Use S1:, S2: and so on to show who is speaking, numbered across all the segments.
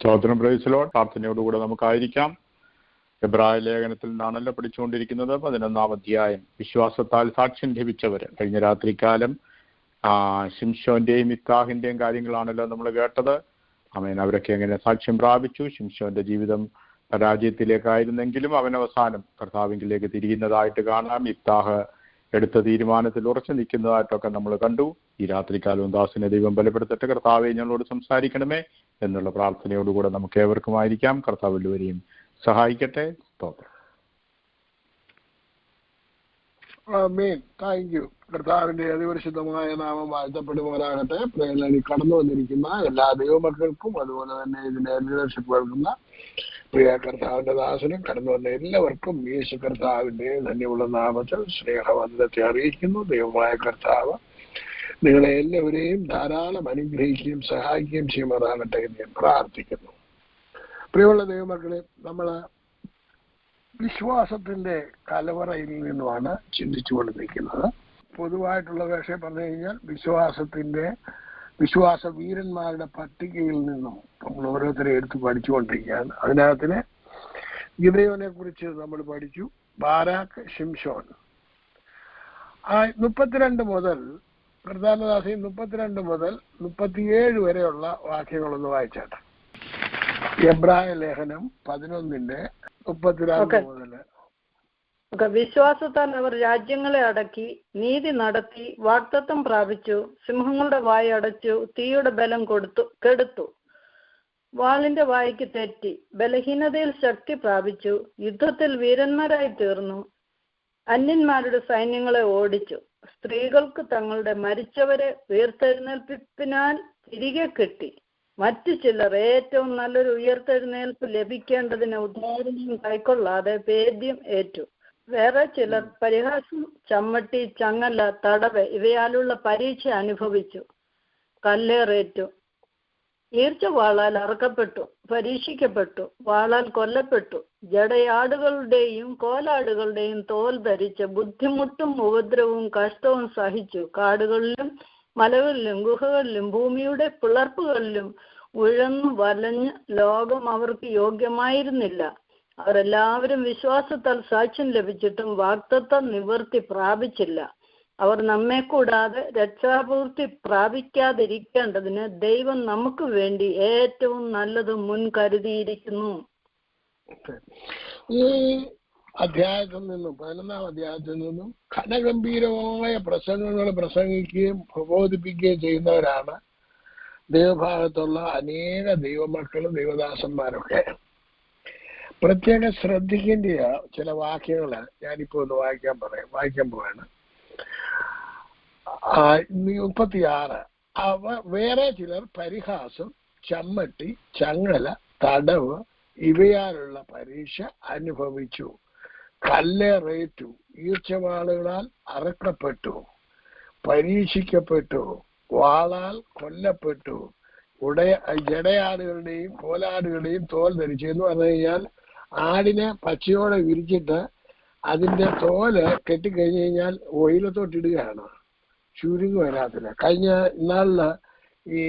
S1: സ്തോത്രം. Praise Lord. പ്രാർത്ഥനയോടുകൂടെ നമുക്കായിരിക്കാം. എബ്രായ ലേഖനത്തിൽ നിന്നാണല്ലോ പഠിച്ചുകൊണ്ടിരിക്കുന്നത്. 11-ാം അധ്യായം. വിശ്വാസത്താൽ സാക്ഷ്യം ലഭിച്ചവർ. കഴിഞ്ഞ രാത്രികാലം ശിംശോന്റെയും ഇഫ്താഹിന്റെയും കാര്യങ്ങളാണല്ലോ നമ്മൾ കേട്ടത്. ആമേൻ. അവരൊക്കെ എങ്ങനെ സാക്ഷ്യം പ്രാപിച്ചു. ശിംശോന്റെ ജീവിതം പരാജയത്തിലേക്കായിരുന്നെങ്കിലും അവൻ അവസാനം കർത്താവിലേക്ക് തിരിയുന്നതായിട്ട് കാണാം. ഇഫ്താഹ് എടുത്ത തീരുമാനത്തിൽ ഉറച്ചു നിൽക്കുന്നതായിട്ടൊക്കെ നമ്മൾ കണ്ടു. ഈ രാത്രികാലവും ദാസിനെ ദൈവം ബലപ്പെടുത്തട്ടെ. കർത്താവെ ഞങ്ങളോട് സംസാരിക്കണമേ എന്നുള്ള പ്രാർത്ഥനയോടുകൂടെ നമുക്ക് ഏവർക്കുമായിരിക്കാം. കർത്താവ് എല്ലാവരെയും സഹായിക്കട്ടെ. സ്തോത്രം.
S2: Thank you. കർത്താവിന്റെ അതിപരിശുദ്ധമായ നാമം വാഴ്ത്തപ്പെടുമാറാകട്ടെ. പ്രേരണയിൽ കടന്നു വന്നിരിക്കുന്ന എല്ലാ ദൈവമക്കൾക്കും അതുപോലെ തന്നെ ഇതിന്റെ ലീഡർഷിപ്പ് കേൾക്കുന്ന പ്രിയ കർത്താവിന്റെ ദാസനും കടന്നു വന്ന എല്ലാവർക്കും യേശു കർത്താവിന്റെ ധന്യമുള്ള നാമത്തിൽ സ്നേഹവന്ദനത്തെ അറിയിക്കുന്നു. ദൈവമായ കർത്താവ് നിങ്ങളെ എല്ലാവരെയും ധാരാളം അനുഗ്രഹിക്കുകയും സഹായിക്കുകയും ചെയ്യുമാറാകട്ടെ എന്ന് ഞാൻ പ്രാർത്ഥിക്കുന്നു. പ്രിയമുള്ള ദൈവമക്കളെ, നമ്മള് വിശ്വാസത്തിന്റെ കലവറയിൽ നിന്നുമാണ് ചിന്തിച്ചുകൊണ്ട് നിൽക്കുന്നത്. പൊതുവായിട്ടുള്ള വിഷയം പറഞ്ഞു കഴിഞ്ഞാൽ വിശ്വാസ വീരന്മാരുടെ പട്ടികയിൽ നിന്നും നമ്മൾ ഓരോരുത്തരെ എടുത്ത് പഠിച്ചുകൊണ്ടിരിക്കുകയാണ്. അതിനകത്തിന് ഗിദെയോനെ കുറിച്ച് നമ്മൾ പഠിച്ചു. ബാരാക്ക്, ശിംശോൻ. 32 മുതൽ കർത്താനദാസി 32 മുതൽ 37 വരെയുള്ള വാക്യങ്ങളൊന്ന് വായിച്ചാട്ടെ. എബ്രായ ലേഖനം 11:32 മുതൽ.
S3: വിശ്വാസത്താൽ അവർ രാജ്യങ്ങളെ അടക്കി, നീതി നടത്തി, വാഗ്ദത്തം പ്രാപിച്ചു, സിംഹങ്ങളുടെ വായ അടച്ചു, തീയുടെ ബലം കെടുത്തു, വാളിന്റെ വായ്ക്ക് തെറ്റി, ബലഹീനതയിൽ ശക്തി പ്രാപിച്ചു, യുദ്ധത്തിൽ വീരന്മാരായി തീർന്നു, അന്യന്മാരുടെ സൈന്യങ്ങളെ ഓടിച്ചു, സ്ത്രീകൾക്ക് തങ്ങളുടെ മരിച്ചവരെ ഉയർത്തെഴുന്നേൽപ്പിനാൽ തിരികെ കിട്ടി, മറ്റു ചിലർ ഏറ്റവും നല്ലൊരു ഉയർത്തെഴുന്നേൽപ്പ് ലഭിക്കേണ്ടതിന് ഉദാഹരണം കൈക്കൊള്ളാതെ ഭേദ്യം ഏറ്റു, വേറെ ചിലർ പരിഹാസം, ചമ്മട്ടി, ചങ്ങല, തടവ് ഇവയാലുള്ള പരീക്ഷ അനുഭവിച്ചു, കല്ലേറേറ്റു, ഈർച്ച വാളാൽ അറക്കപ്പെട്ടു, പരീക്ഷിക്കപ്പെട്ടു, വാളാൽ കൊല്ലപ്പെട്ടു, ജടയാടുകളുടെയും കോലാടുകളുടെയും തോൽ ധരിച്ച് ബുദ്ധിമുട്ടും ഉപദ്രവവും കഷ്ടവും സഹിച്ചു, കാടുകളിലും മലകളിലും ഗുഹകളിലും ഭൂമിയുടെ പിളർപ്പുകളിലും ഉഴന്നു വലഞ്ഞ് ലോകം അവർക്ക് യോഗ്യമായിരുന്നില്ല. അവരെല്ലാവരും വിശ്വാസത്താൽ സാക്ഷ്യം ലഭിച്ചിട്ടും വാഗ്ദത്തം നിവൃത്തി പ്രാപിച്ചില്ല. അവർ നമ്മെ കൂടാതെ രക്ഷാപൂർത്തി പ്രാപിക്കാതിരിക്കേണ്ടതിന് ദൈവം നമുക്ക് വേണ്ടി ഏറ്റവും നല്ലത് മുൻകരുതിയിരിക്കുന്നു.
S2: ഈ അധ്യായത്തിൽ നിന്നും 11-ാം അധ്യായത്തിൽ നിന്നും ഘനഗംഭീരമായ പ്രസംഗങ്ങൾ പ്രസംഗിക്കുകയും പ്രബോധിപ്പിക്കുകയും ചെയ്യുന്നവരാണ് ദൈവഭാഗത്തുള്ള അനേക ദൈവമക്കളും ദൈവദാസന്മാരൊക്കെ. പ്രത്യേകം ശ്രദ്ധിക്കേണ്ട ചില വാക്യങ്ങൾ ഞാനിപ്പോ ഒന്ന് വായിക്കാൻ പോവാണ്. 36. അവ വേറെ ചിലർ പരിഹാസം, ചമ്മട്ടി, ചങ്ങല, തടവ് ഇവയാലുള്ള പരീക്ഷ അനുഭവിച്ചു, കല്ലേറേറ്റു, ഈർച്ചവാളുകളാൽ അറക്കപ്പെട്ടു, പരീക്ഷിക്കപ്പെട്ടു, വാളാൽ കൊല്ലപ്പെട്ടു, ജടയാടുകളുടെയും കോലാടുകളുടെയും തോൽ ധരിച്ചു. എന്ന് പറഞ്ഞു കഴിഞ്ഞാൽ ആടിനെ പച്ചയോടെ വിരിച്ചിട്ട് അതിന്റെ തോല് കെട്ടിക്കഴിഞ്ഞു കഴിഞ്ഞാൽ വെയിലത്തോട്ടിടുകയാണ്, ചുരുങ്ങി വരാത്തില്ല. കഴിഞ്ഞ ഇന്നാളില് ഈ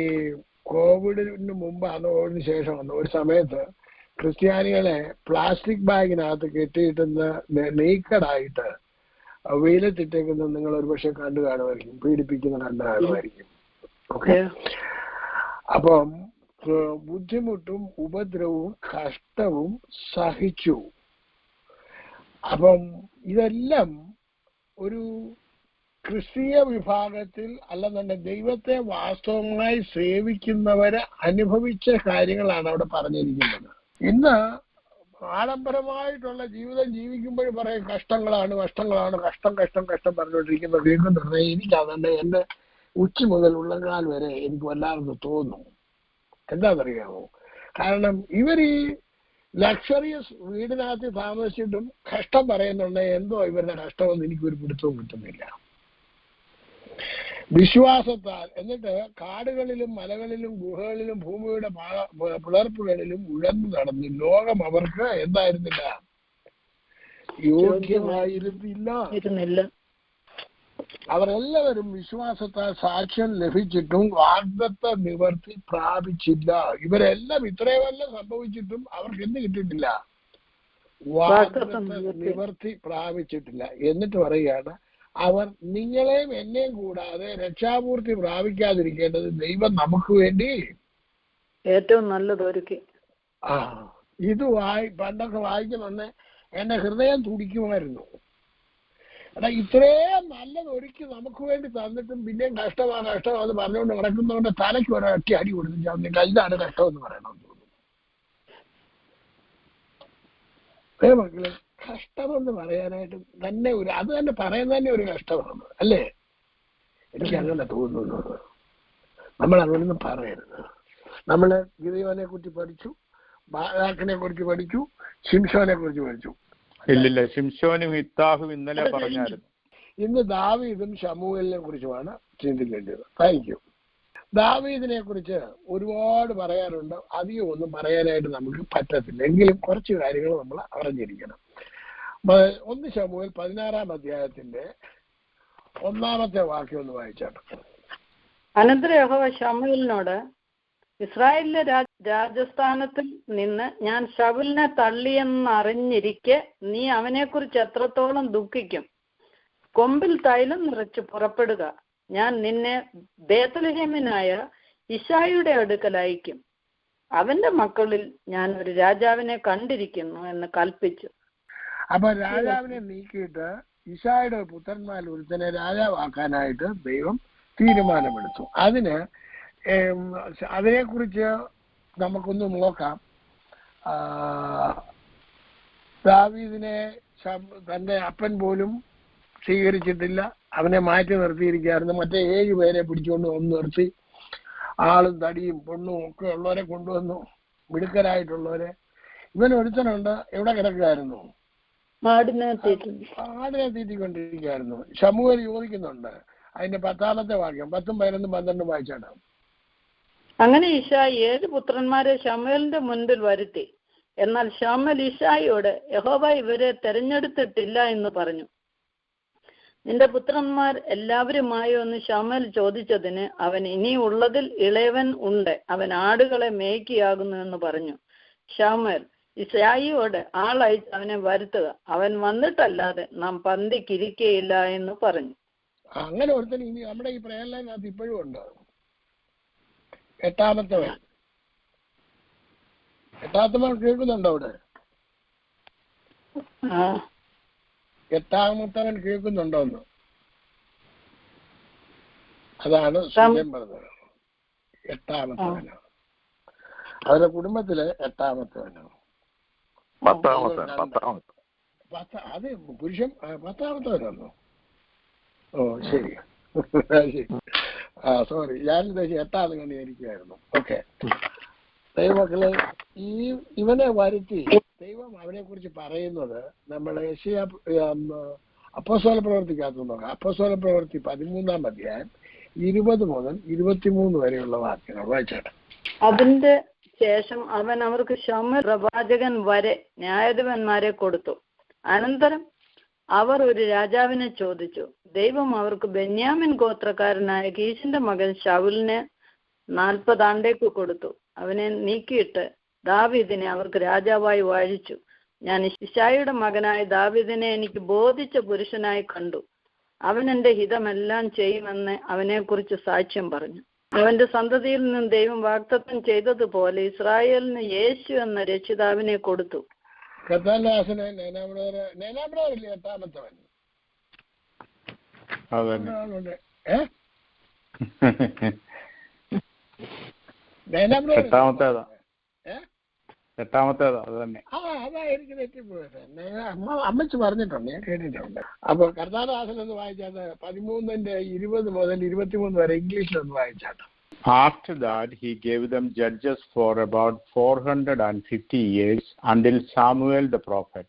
S2: കോവിഡിന് മുമ്പാണ്, കോവിഡിന് ശേഷമാണ് ഒരു സമയത്ത് ക്രിസ്ത്യാനികളെ പ്ലാസ്റ്റിക് ബാഗിനകത്ത് കെട്ടിയിട്ടുന്ന നെയ്ക്കടായിട്ട് വെയിലത്തിട്ടേക്കുന്നത് നിങ്ങൾ ഒരുപക്ഷെ കണ്ടു കാണുമായിരിക്കും, പീഡിപ്പിക്കുന്ന കണ്ടു കാണുമായിരിക്കും. ഓക്കെ. അപ്പം ബുദ്ധിമുട്ടും ഉപദ്രവവും കഷ്ടവും സഹിച്ചു. അപ്പം ഇതെല്ലാം ഒരു ക്രിസ്തീയ വിഭാഗത്തിൽ അല്ലെന്നുണ്ടെങ്കിൽ ദൈവത്തെ വാസ്തവമായി സേവിക്കുന്നവരെ അനുഭവിച്ച കാര്യങ്ങളാണ് അവിടെ പറഞ്ഞിരിക്കുന്നത്. ഇന്ന് ആഡംബരമായിട്ടുള്ള ജീവിതം ജീവിക്കുമ്പോൾ പറയും കഷ്ടങ്ങളാണ്, കഷ്ടം പറഞ്ഞുകൊണ്ടിരിക്കുന്നത് കേൾക്കുന്നുണ്ട്. എനിക്ക് അതുകൊണ്ട് എന്റെ ഉച്ച മുതൽ ഉള്ളങ്കാൽ വരെ എനിക്ക് വല്ലാതെ തോന്നും. എന്താണെന്നറിയാമോ? കാരണം ഇവർ ഈ ലക്ഷറിയസ് വീടിനകത്ത് താമസിച്ചിട്ടും കഷ്ടം പറയുന്നുണ്ട്. എന്തോ ഇവരുടെ കഷ്ടമൊന്നും എനിക്കൊരു പിടുത്തവും കിട്ടുന്നില്ല. വിശ്വാസത്താൽ എന്നിട്ട് കാടുകളിലും മലകളിലും ഗുഹകളിലും ഭൂമിയുടെ പിളർപ്പുകളിലും ഉഴന്നു നടന്നു. ലോകം അവർക്ക് എന്തായിരുന്നില്ല, യോഗ്യമായിരുന്നില്ല. അവരെല്ലാവരും വിശ്വാസത്താൽ സാക്ഷ്യം ലഭിച്ചിട്ടും വാഗ്ദത്ത നിവർത്തി പ്രാപിച്ചില്ല. ഇവരെല്ലാം ഇത്രയുമല്ല സംഭവിച്ചിട്ടും അവർക്ക് എന്ത് കിട്ടിയിട്ടില്ല? വാഗ്ദത്ത നിവർത്തി പ്രാപിച്ചിട്ടില്ല. എന്നിട്ട് പറയുകയാണ്, അവർ നിങ്ങളെയും എന്നെയും കൂടാതെ രക്ഷാപൂർത്തി പ്രാപിക്കാതിരിക്കേണ്ടത് ദൈവം നമുക്ക് വേണ്ടി
S3: ഏറ്റവും നല്ലതൊരുക്കി.
S2: ഇത് പണ്ടൊക്കെ വായിക്കുമെന്ന് എന്റെ ഹൃദയം തുടിക്കുമായിരുന്നു. എടാ, ഇത്രയും നല്ലതൊരുക്കി നമുക്ക് വേണ്ടി തന്നിട്ടും പിന്നെയും കഷ്ടമാണെന്ന് പറഞ്ഞുകൊണ്ട് കിടക്കുന്നവന്റെ തലയ്ക്ക് ഒരൊറ്റ അടി കൊടുത്തിട്ട് ഇതാണ് കഷ്ടമെന്ന് പറയണമെന്ന് തോന്നുന്നു. മക്കളെ, കഷ്ടമെന്ന് പറയാനായിട്ട് തന്നെ അത് തന്നെ പറയുന്നത് തന്നെ ഒരു കഷ്ടമാണ്, അല്ലേ? എനിക്ക് അങ്ങനെ തോന്നുന്നു. നമ്മൾ അങ്ങനെയൊന്നും പറയരുത്. നമ്മള് ഗിദെയോനെ കുറിച്ച് പഠിച്ചു, ബാരാക്കിനെ കുറിച്ച് പഠിച്ചു, ശിംശോനെ കുറിച്ച് പഠിച്ചു.
S1: ഇല്ലില്ല, ശിംശോനും യിഫ്താഹും ഇന്നലെ പറഞ്ഞായിരുന്നു.
S2: ഇന്ന് ദാവീദും ശമൂവേലിനെ കുറിച്ചുമാണ് ചിന്തിക്കേണ്ടത്. Thank you. ദാവീദിനെ കുറിച്ച് ഒരുപാട് പറയാനുണ്ട്. അധികം ഒന്നും പറയാനായിട്ട് നമുക്ക് പറ്റത്തില്ല. എങ്കിലും കുറച്ച് കാര്യങ്ങൾ നമ്മൾ അറിഞ്ഞിരിക്കണം. 1 ശമൂവേൽ 16-ാം അധ്യായത്തിന്റെ 1-ാമത്തെ വാക്യം ഒന്ന് വായിച്ചാണ്.
S3: അനന്തരം യഹോവ ശമൂവേലിനോട്, ഇസ്രായേലിലെ രാജസ്ഥാനത്തിൽ നിന്ന് ഞാൻ ശൗലിനെ തള്ളിയെന്നറിഞ്ഞിരിക്കെ നീ അവനെക്കുറിച്ച് എത്രത്തോളം ദുഃഖിക്കും. കൊമ്പിൽ തൈലം നിറച്ച് പുറപ്പെടുക. ഞാൻ നിന്നെ ബേത്ലഹേമിനായ യിശ്ശായിയുടെ അടുക്കൽ അയക്കും. അവന്റെ മക്കളിൽ ഞാൻ ഒരു രാജാവിനെ കണ്ടിരിക്കുന്നു എന്ന് കൽപ്പിച്ചു.
S2: അപ്പൊ രാജാവിനെ നീക്കിയിട്ട് യിശ്ശായിയുടെ പുത്രന്മാരിൽ ഒരുത്തനെ രാജാവാക്കാനായിട്ട് ദൈവം തീരുമാനമെടുത്തു. അതിനെക്കുറിച്ച് നമുക്കൊന്ന് നോക്കാം. ദാവീദിനെ തന്റെ അപ്പൻ പോലും സ്വീകരിച്ചിട്ടില്ല. അവനെ മാറ്റി നിർത്തിയിരിക്കുകയായിരുന്നു. മറ്റേ 7 പേരെ പിടിച്ചുകൊണ്ട് വന്ന് നിർത്തി. ആളും തടിയും പൊണ്ണും ഒക്കെ ഉള്ളവരെ കൊണ്ടുവന്നു, മിടുക്കരായിട്ടുള്ളവരെ. ഇവൻ ഒരുത്തനുണ്ട്, എവിടെ കിടക്കുകയായിരുന്നു? ആടിനെ തീറ്റിക്കൊണ്ടിരിക്കുകയായിരുന്നു. ശമൂവേൽ ചോദിക്കുന്നുണ്ട്. അതിന്റെ 10-ാമത്തെ വാക്യം 10, 11, 12 വായിച്ചാണ്.
S3: അങ്ങനെ യിശ്ശായി 7 പുത്രന്മാരെ ശമൂവേലിന്റെ മുൻപിൽ വരുത്തി. എന്നാൽ ശമൂവേൽ യിശ്ശായിയോട്, യഹോവ ഇവരെ തെരഞ്ഞെടുത്തിട്ടില്ല എന്ന് പറഞ്ഞു. നിന്റെ പുത്രന്മാർ എല്ലാവരുമായോ എന്ന് ശമൂവേൽ ചോദിച്ചതിന് അവൻ, ഇനി ഉള്ളതിൽ ഇളയവൻ ഉണ്ട്, അവൻ ആടുകളെ മേയ്ക്കുകയാകുന്നു എന്ന് പറഞ്ഞു. ശമൂവേൽ യിശ്ശായിയോട്, ആളയച്ച് അവനെ വരുത്തുക, അവൻ വന്നിട്ടല്ലാതെ നാം പന്തിക്കിരിക്കയില്ല എന്ന് പറഞ്ഞു.
S2: അങ്ങനെ ഒരുത്തൻ ഇനി നമ്മുടെ ഈ പ്രേരണനകത്ത് ഇപ്പോഴും ഉണ്ട്. 8-ാമത്തവൻ കേൾക്കുന്നുണ്ടോ അവിടെ? 8-ാമത്തവൻ കേൾക്കുന്നുണ്ടോന്ന്? അതാണ് സുഖം പറഞ്ഞത്. 8-ാമത്തവനാണ്. അവരുടെ കുടുംബത്തില് 8-ാമത്തവനാണ്. അത് പുരുഷൻ 10-ാമത്തവനാണോ? ഓ ശരി. സോറി, ഞാൻ ഉദ്ദേശിച്ച് 8-ാമത് കണ്ടിരിക്കുകയായിരുന്നു. ഓക്കെ. ദൈവമക്കളെ, ഇവനെ വരുത്തി ദൈവം അവനെ കുറിച്ച് പറയുന്നത് നമ്മൾ അപ്പോസ്തല പ്രവൃത്തിക്കകത്ത് നോക്കാം. അപ്പോസ്തല പ്രവൃത്തി 13-ാം അധ്യായം 20 മുതൽ 23 വരെയുള്ള വാക്യങ്ങൾ വായിച്ചാട്ടെ.
S3: അതിന്റെ ശേഷം അവൻ അവർക്ക് ശമൂവേൽ പ്രവാചകൻ വരെ ന്യായാധിപന്മാരെ കൊടുത്തു. അനന്തരം അവർ ഒരു രാജാവിനെ ചോദിച്ചു. ദൈവം അവർക്ക് ബെന്യാമിൻ ഗോത്രക്കാരനായ കീശിന്റെ മകൻ ശൗലിനെ 40 ആണ്ടേക്ക് കൊടുത്തു. അവനെ നീക്കിയിട്ട് ദാവീദിനെ അവർക്ക് രാജാവായി വാഴിച്ചു. ഞാൻ യിശ്ശായിയുടെ മകനായ ദാവീദിനെ എനിക്ക് ബോധിച്ച പുരുഷനായി കണ്ടു. അവൻ എന്റെ ഹിതമെല്ലാം ചെയ്യുമെന്ന് അവനെക്കുറിച്ച് സാക്ഷ്യം പറഞ്ഞു. അവന്റെ സന്തതിയിൽ നിന്നും ദൈവം വാഗ്ദത്തം ചെയ്തതുപോലെ ഇസ്രായേലിന് യേശു എന്ന രക്ഷിതാവിനെ കൊടുത്തു.
S2: നേനാബ്രദറില്ലേ 8-ാമത്തവൻ? അതാ എനിക്ക് തെറ്റിപ്പോയത്. അമ്മച്ച് പറഞ്ഞിട്ടുണ്ട്, ഞാൻ കേട്ടിട്ടുണ്ട്. അപ്പൊ കർത്താദാസൻ എന്ന് വായിച്ചാൽ 13-ന്റെ 20 മുതൽ 23 വരെ ഇംഗ്ലീഷിലൊന്ന് വായിച്ചാട്ടോ.
S1: After that, he gave them judges for about 450 years until Samuel the prophet.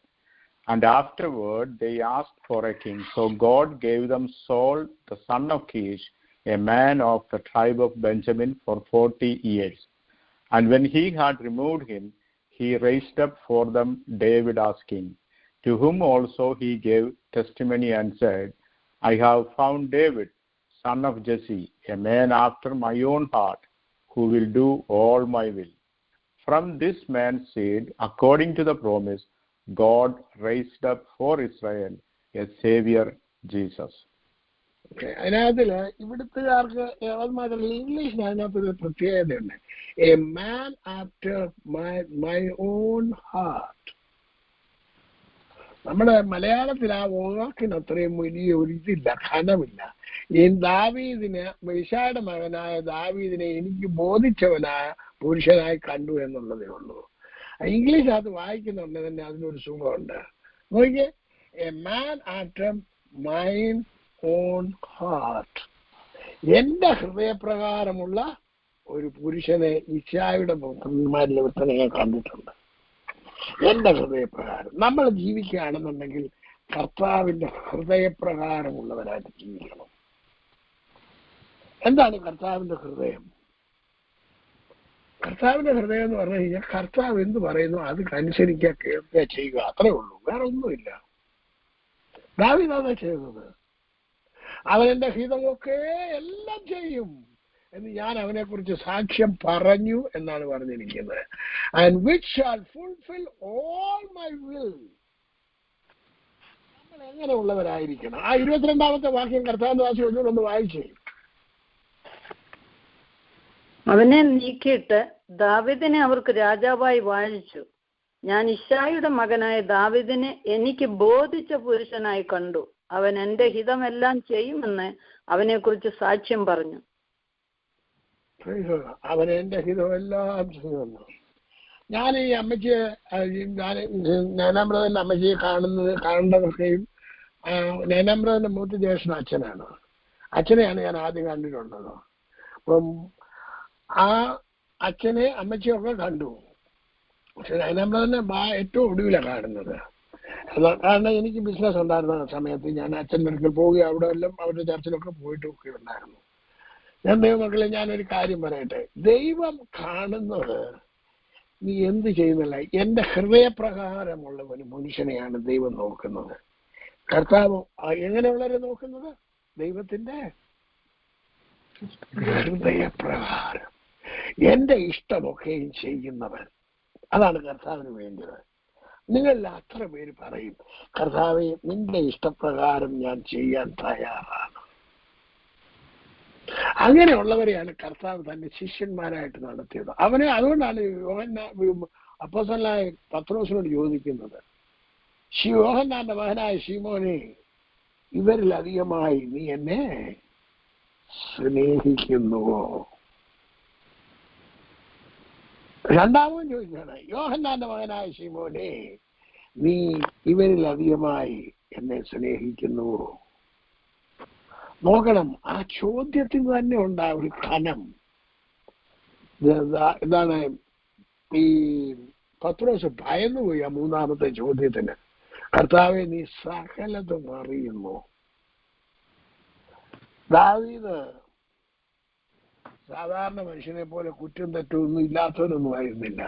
S1: And afterward, they asked for a king. So God gave them Saul, the son of Kish, a man of the tribe of Benjamin, for 40 years. And when he had removed him, he raised up for them David as king, to whom also he gave testimony and said, I have found David, son of Jesse, a man after my own heart, who will do all my will. From this man's seed, according to the promise, God raised up for Israel a Savior, Jesus.
S2: അതിനകത്തില് ഇവിടുത്തുകാർക്ക് മാത്രമല്ല, ഇംഗ്ലീഷിന് അതിനകത്തൊരു പ്രത്യേകതയുണ്ട്. A man after my own heart. നമ്മുടെ മലയാളത്തിൽ ആ വാക്കിന് അത്രയും വലിയ ഒരു ഇതില്ല, ഘനമില്ല. ഈ ദാവീദിന്, യിശായുടെ മകനായ ദാവീദിനെ എനിക്ക് ബോധിച്ചവനായ പുരുഷനായി കണ്ടു എന്നുള്ളതേ ഉള്ളൂ. ഇംഗ്ലീഷ് അത് വായിക്കുന്നുണ്ട് തന്നെ അതിനൊരു സുഖമുണ്ട്. നോക്കിയേ, a man after mine on heart. എന്റെ ഹൃദയപ്രകാരമുള്ള ഒരു പുരുഷനെ യിശായുടെ പുത്രന്മാരിൽ ഒരുത്തനെ ഞാൻ കണ്ടിട്ടുണ്ട്. എന്റെ ഹൃദയപ്രകാരം നമ്മൾ ജീവിക്കുകയാണെന്നുണ്ടെങ്കിൽ കർത്താവിന്റെ ഹൃദയപ്രകാരമുള്ളവരായിട്ട് ജീവിക്കണം. എന്താണ് കർത്താവിന്റെ ഹൃദയം? കർത്താവിന്റെ ഹൃദയം എന്ന് പറഞ്ഞു കഴിഞ്ഞാൽ കർത്താവ് എന്ത് പറയുന്നു അതിനനുസരിക്കുക, കേൾക്കുക, ചെയ്യുക, അത്രേ ഉള്ളൂ, വേറെ ഒന്നുമില്ല. ദാവീദാണ് ചെയ്തത്. അവനെന്റെ ഹിതമൊക്കെ എല്ലാം ചെയ്യും എന്ന് ഞാൻ അവനെ കുറിച്ച് സാക്ഷ്യം പറഞ്ഞു എന്നാണ് പറഞ്ഞിരിക്കുന്നത്. And which shall fulfil all my will. നമ്മൾ എങ്ങനെയുള്ളവരായിരിക്കണം? ആ 22ാമത്തെ വാക്യം കർത്താവിന്റെ വാക്യം ഒന്നുകൂടെ വായിച്ചേ.
S3: അവനെ നീക്കിയിട്ട് ദാവീദിനെ അവർക്ക് രാജാവായി വാഴിച്ചു. ഞാൻ യിശായിയുടെ മകനായ ദാവീദിനെ എനിക്ക് ബോധിച്ച പുരുഷനായി കണ്ടു. അവൻ എന്റെ ഹിതമെല്ലാം ചെയ്യുമെന്ന് അവനെ കുറിച്ച് സാക്ഷ്യം പറഞ്ഞു.
S2: അവൻ എന്റെ ഹിതമെല്ലാം ചെയ്യുമെന്ന്. ഞാൻ ഈ അമ്മച്ചിയെ, നയനാമ്രതന്റെ അമ്മച്ചിയെ കാണേണ്ടതൊക്കെയും നയനാമ്രതന്റെ മൂത്ത ജ്യേഷ്ഠൻ അച്ഛനാണ്. അച്ഛനെയാണ് ഞാൻ ആദ്യം കണ്ടിട്ടുള്ളത്. അപ്പം ആ അച്ഛനെ അമ്മച്ചിയൊക്കെ കണ്ടു. പക്ഷെ നയനാമ്രതന്നെ ഏറ്റവും ഒടുവിലാണ് കാണുന്നത്. കാരണം എനിക്ക് ബിസിനസ് ഉണ്ടായിരുന്ന സമയത്ത് ഞാൻ അച്ഛൻ്റെ അടുക്കൽ പോവുകയും അവിടെ എല്ലാം അവരുടെ ചർച്ചിലൊക്കെ പോയിട്ടൊക്കെ ഉണ്ടായിരുന്നു. ഞാൻ ദൈവമക്കളെ, ഞാനൊരു കാര്യം പറയട്ടെ. ദൈവം കാണുന്നത് നീ എന്ത് ചെയ്യുന്നില്ല, എന്റെ ഹൃദയപ്രകാരമുള്ള ഒരു മനുഷ്യനെയാണ് ദൈവം നോക്കുന്നത്. കർത്താവ് എങ്ങനെയുള്ളവരെ നോക്കുന്നത്? ദൈവത്തിന്റെ ഹൃദയപ്രകാരം എന്റെ ഇഷ്ടമൊക്കെയും ചെയ്യുന്നവൻ. അതാണ് കർത്താവിന് വേണ്ടത്. നിങ്ങളിൽ അത്ര പേര് പറയും, കർത്താവേ നിന്റെ ഇഷ്ടപ്രകാരം ഞാൻ ചെയ്യാൻ തയ്യാറാണ്. അങ്ങനെയുള്ളവരെയാണ് കർത്താവ് തന്റെ ശിഷ്യന്മാരായിട്ട് നടത്തിയത്. അവനെ അതുകൊണ്ടാണ് അപ്പോസ്തലനായ പത്രോസിനോട് ചോദിക്കുന്നത്, യോഹന്നാന്റെ മകനായ ശീമോനെ, ഇവരിൽ അധികമായി നീ എന്നെ സ്നേഹിക്കുന്നുവോ? രണ്ടാമതും ചോദിച്ചാണ്, യോഹന്നാന്റെ മകനായ ശീമോനെ, നീ ഇവരിൽ അധികമായി എന്നെ സ്നേഹിക്കുന്നുവോ? നോക്കണം, ആ ചോദ്യത്തിന് തന്നെ ഉണ്ട് ഒരു ഘനം. എന്താണ് ഈ പത്രോസ് ഭയന്നുപോയി ആ മൂന്നാമത്തെ ചോദ്യത്തിന്. കർത്താവെ നീ സകലതും അറിയുന്നു. ദാവീദ് സാധാരണ മനുഷ്യനെ പോലെ കുറ്റം തെറ്റൊന്നും ഇല്ലാത്തവനൊന്നും ആയിരുന്നില്ല,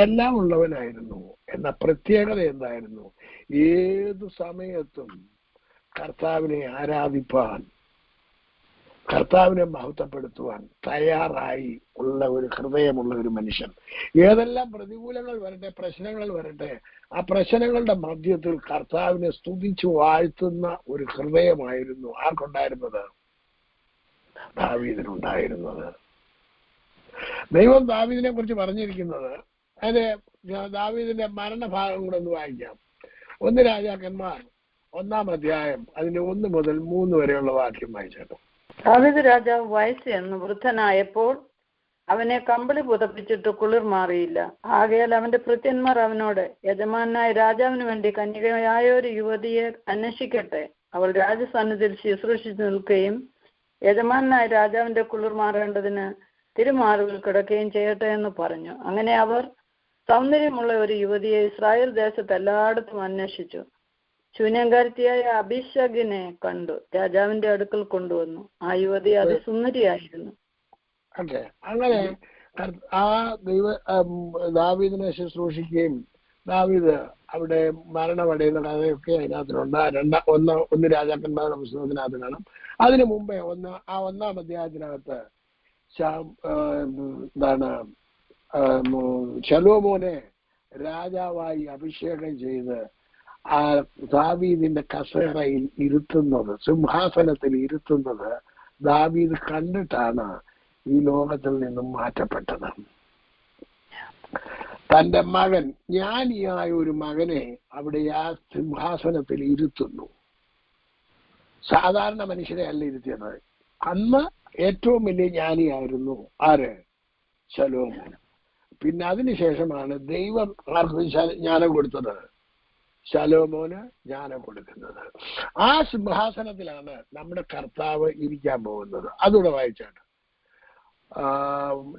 S2: എല്ലാം ഉള്ളവനായിരുന്നു. എന്ന പ്രത്യേകത എന്തായിരുന്നു? ഏതു സമയത്തും കർത്താവിനെ ആരാധിപ്പാൻ, കർത്താവിനെ മഹത്വപ്പെടുത്തുവാൻ തയ്യാറായി ഉള്ള ഒരു ഹൃദയമുള്ള ഒരു മനുഷ്യൻ. ഏതെല്ലാം പ്രതികൂലങ്ങൾ വരട്ടെ, പ്രശ്നങ്ങൾ വരട്ടെ, ആ പ്രശ്നങ്ങളുടെ മധ്യത്തിൽ കർത്താവിനെ സ്തുതിച്ചു വാഴ്ത്തുന്ന ഒരു ഹൃദയമായിരുന്നു ആർക്കുണ്ടായിരുന്നത്? ദാവീദിനുണ്ടായിരുന്നത്. ദൈവം ദാവീദിനെ കുറിച്ച് പറഞ്ഞിരിക്കുന്നത്, അതെ, ദാവീദിന്റെ മരണഭാഗം കൂടെ ഒന്ന് വായിക്കാം. 1 രാജാക്കന്മാർ 1-ാം അധ്യായം അതിന്റെ 1 മുതൽ 3 വരെയുള്ള വാക്യം വായിച്ചേട്ടോ.
S3: ദാവീദ് രാജാവ് വയസ്സ് എന്ന് വൃദ്ധനായപ്പോൾ അവനെ കമ്പിളി പുതപ്പിച്ചിട്ട് കുളിർ മാറിയില്ല. ആകയാൽ അവന്റെ ഭൃത്യന്മാർ അവനോട്, യജമാനായ രാജാവിന് വേണ്ടി കന്യകയായ ഒരു യുവതിയെ അന്വേഷിക്കട്ടെ, അവൾ രാജസന്നിധിയിൽ ശുശ്രൂഷിച്ചു നിൽക്കുകയും യജമാനായ രാജാവിന്റെ കുളിർ മാറേണ്ടതിന് തിരുമാറുകൾ കിടക്കുകയും ചെയ്യട്ടെ എന്ന് പറഞ്ഞു. അങ്ങനെ അവർ സൗന്ദര്യമുള്ള ഒരു യുവതിയെ ഇസ്രായേൽ ദേശത്ത് എല്ലായിടത്തും അന്വേഷിച്ചു. ശൂന്യങ്കാരത്തിയായ അഭിഷഗിനെ കണ്ടു, രാജാവിന്റെ അടുക്കൽ കൊണ്ടുവന്നു. ആ യുവതി അതിസുന്ദരിയായിരുന്നു.
S2: അങ്ങനെ ആ ദാവീദിനെ ശുശ്രൂഷിക്കുകയും ദാവീദ് അവിടെ മരണമടയുന്ന കഥയൊക്കെ അതിനകത്തിലുണ്ട്. ഒന്ന് രാജാക്കന്മാരുടെ പുസ്തകത്തിനകത്ത് കാണാം. അതിനു മുമ്പേ ഒന്നാം അധ്യായത്തിനകത്ത് എന്താണ് ശലോമോനെ രാജാവായി അഭിഷേകം ചെയ്ത് ആ ദാവീദിന്റെ കസേരയിൽ ഇരുത്തുന്നത്, സിംഹാസനത്തിൽ ഇരുത്തുന്നത് ദാവീദ് കണ്ടിട്ടാണ് ഈ ലോകത്തിൽ നിന്നും മാറ്റപ്പെട്ടത്. തന്റെ മകൻ, ജ്ഞാനിയായ ഒരു മകനെ അവിടെ ആ സിംഹാസനത്തിൽ ഇരുത്തുന്നു. സാധാരണ മനുഷ്യരെ അല്ല ഇരുത്തിയത്. അന്ന് ഏറ്റവും വലിയ ജ്ഞാനിയായിരുന്നു ആര്? ശലോമോൻ. പിന്നെ അതിനുശേഷമാണ് ദൈവം ആർക്ക് ജ്ഞാനം കൊടുത്തത്? ശലോമോന് ജ്ഞാനം കൊടുക്കുന്നത്. ആ സിംഹാസനത്തിലാണ് നമ്മുടെ കർത്താവ് ഇരിക്കാൻ പോകുന്നത്. അതുകൂടെ വായിച്ചാണ്